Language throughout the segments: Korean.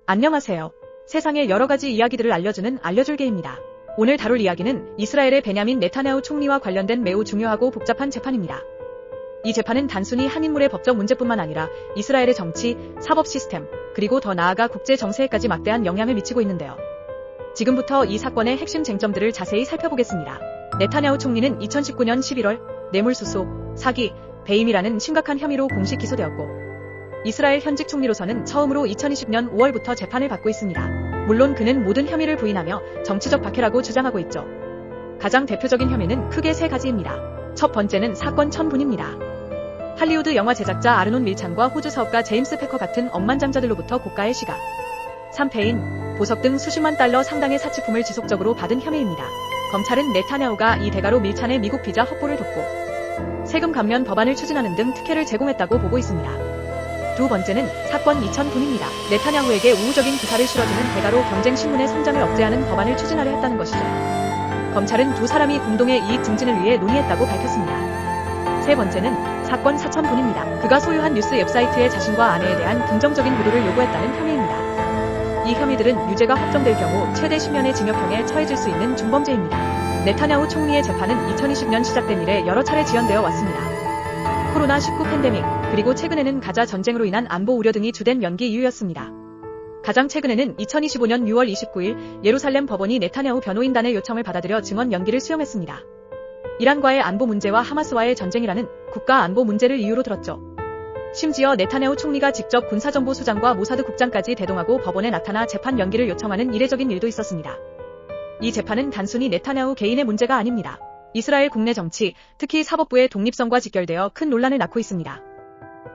안녕하세요. 세상의 여러가지 이야기들을 알려주는 알려줄게입니다. 오늘 다룰 이야기는 이스라엘의 베냐민 네타냐후 총리와 관련된 매우 중요하고 복잡한 재판입니다. 이 재판은 단순히 한 인물의 법적 문제뿐만 아니라 이스라엘의 정치, 사법 시스템, 그리고 더 나아가 국제 정세에까지 막대한 영향을 미치고 있는데요. 지금부터 이 사건의 핵심 쟁점들을 자세히 살펴보겠습니다. 네타냐후 총리는 2019년 11월 뇌물수수, 사기, 배임이라는 심각한 혐의로 공식 기소되었고 이스라엘 현직 총리로서는 처음으로 2020년 5월부터 재판을 받고 있습니다. 물론 그는 모든 혐의를 부인하며 정치적 박해라고 주장하고 있죠. 가장 대표적인 혐의는 크게 세 가지입니다. 첫 번째는 사건 천분입니다. 할리우드 영화 제작자 아르논 밀찬과 호주 사업가 제임스 패커 같은 억만장자들로부터 고가의 시가, 삼패인, 보석 등 수십만 달러 상당의 사치품을 지속적으로 받은 혐의입니다. 검찰은 네타냐후가 이 대가로 밀찬의 미국 비자 확보를 돕고 세금 감면 법안을 추진하는 등 특혜를 제공했다고 보고 있습니다. 두 번째는 사건 2,000분입니다. 네타냐후에게 우호적인 기사를 실어주는 대가로 경쟁신문의 성장을 억제하는 법안을 추진하려 했다는 것이죠. 검찰은 두 사람이 공동의 이익 증진을 위해 논의했다고 밝혔습니다. 세 번째는 사건 4,000분입니다. 그가 소유한 뉴스 웹사이트에 자신과 아내에 대한 긍정적인 보도를 요구했다는 혐의입니다. 이 혐의들은 유죄가 확정될 경우 최대 10년의 징역형에 처해질 수 있는 중범죄입니다. 네타냐후 총리의 재판은 2020년 시작된 이래 여러 차례 지연되어 왔습니다. 코로나19 팬데믹, 그리고 최근에는 가자 전쟁으로 인한 안보 우려 등이 주된 연기 이유였습니다. 가장 최근에는 2025년 6월 29일 예루살렘 법원이 네타냐후 변호인단의 요청을 받아들여 증언 연기를 수용했습니다. 이란과의 안보 문제와 하마스와의 전쟁이라는 국가 안보 문제를 이유로 들었죠. 심지어 네타냐후 총리가 직접 군사정보수장과 모사드 국장까지 대동하고 법원에 나타나 재판 연기를 요청하는 이례적인 일도 있었습니다. 이 재판은 단순히 네타냐후 개인의 문제가 아닙니다. 이스라엘 국내 정치, 특히 사법부의 독립성과 직결되어 큰 논란을 낳고 있습니다.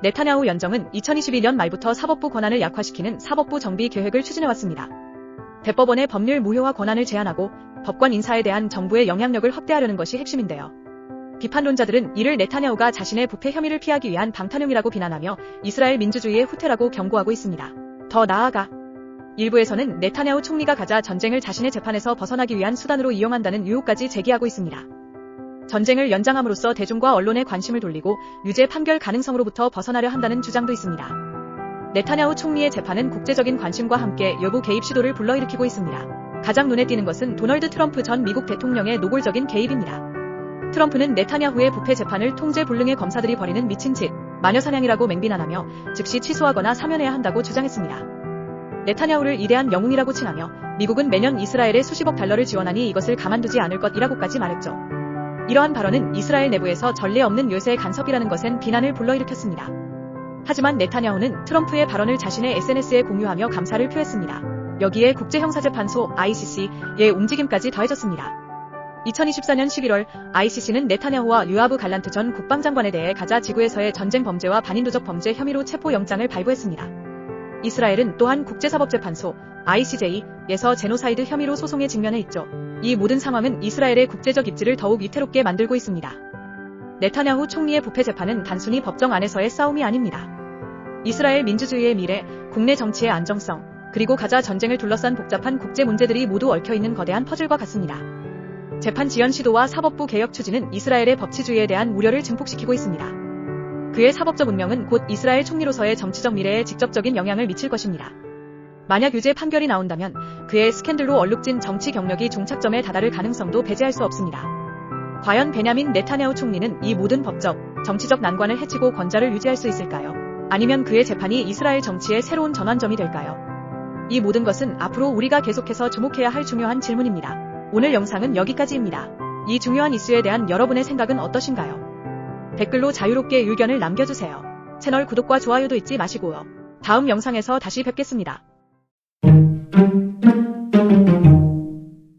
네타냐후 연정은 2022년 말부터 사법부 권한을 약화시키는 사법부 정비 계획을 추진해왔습니다. 대법원의 법률 무효화 권한을 제한하고 법관 인사에 대한 정부의 영향력을 확대하려는 것이 핵심인데요. 비판론자들은 이를 네타냐후가 자신의 부패 혐의를 피하기 위한 방탄용이라고 비난하며 이스라엘 민주주의의 후퇴라고 경고하고 있습니다. 더 나아가 일부에서는 네타냐후 총리가 가자 전쟁을 자신의 재판에서 벗어나기 위한 수단으로 이용한다는 유혹까지 제기하고 있습니다. 전쟁을 연장함으로써 대중과 언론의 관심을 돌리고 유죄 판결 가능성으로부터 벗어나려 한다는 주장도 있습니다. 네타냐후 총리의 재판은 국제적인 관심과 함께 여부 개입 시도를 불러일으키고 있습니다. 가장 눈에 띄는 것은 도널드 트럼프 전 미국 대통령의 노골적인 개입입니다. 트럼프는 네타냐후의 부패 재판을 통제불능의 검사들이 벌이는 미친 짓, 마녀사냥이라고 맹비난하며 즉시 취소하거나 사면해야 한다고 주장했습니다. 네타냐후를 위대한 영웅이라고 칭하며 미국은 매년 이스라엘에 수십억 달러를 지원하니 이것을 가만두지 않을 것이라고까지 말했죠. 이러한 발언은 이스라엘 내부에서 전례 없는 요새 간섭이라는 것엔 비난을 불러일으켰습니다. 하지만 네타냐후는 트럼프의 발언을 자신의 SNS에 공유하며 감사를 표했습니다. 여기에 국제형사재판소 ICC의 움직임까지 더해졌습니다. 2024년 11월 ICC는 네타냐후와 요아브 갈란트 전 국방장관에 대해 가자 지구에서의 전쟁 범죄와 반인도적 범죄 혐의로 체포영장을 발부했습니다. 이스라엘은 또한 국제사법재판소 ICJ에서 제노사이드 혐의로 소송에 직면해 있죠. 이 모든 상황은 이스라엘의 국제적 입지를 더욱 위태롭게 만들고 있습니다. 네타냐후 총리의 부패 재판은 단순히 법정 안에서의 싸움이 아닙니다. 이스라엘 민주주의의 미래, 국내 정치의 안정성, 그리고 가자 전쟁을 둘러싼 복잡한 국제 문제들이 모두 얽혀있는 거대한 퍼즐과 같습니다. 재판 지연 시도와 사법부 개혁 추진은 이스라엘의 법치주의에 대한 우려를 증폭시키고 있습니다. 그의 사법적 운명은 곧 이스라엘 총리로서의 정치적 미래에 직접적인 영향을 미칠 것입니다. 만약 유죄 판결이 나온다면 그의 스캔들로 얼룩진 정치 경력이 종착점에 다다를 가능성도 배제할 수 없습니다. 과연 베냐민 네타냐후 총리는 이 모든 법적, 정치적 난관을 헤치고 권좌를 유지할 수 있을까요? 아니면 그의 재판이 이스라엘 정치의 새로운 전환점이 될까요? 이 모든 것은 앞으로 우리가 계속해서 주목해야 할 중요한 질문입니다. 오늘 영상은 여기까지입니다. 이 중요한 이슈에 대한 여러분의 생각은 어떠신가요? 댓글로 자유롭게 의견을 남겨주세요. 채널 구독과 좋아요도 잊지 마시고요. 다음 영상에서 다시 뵙겠습니다.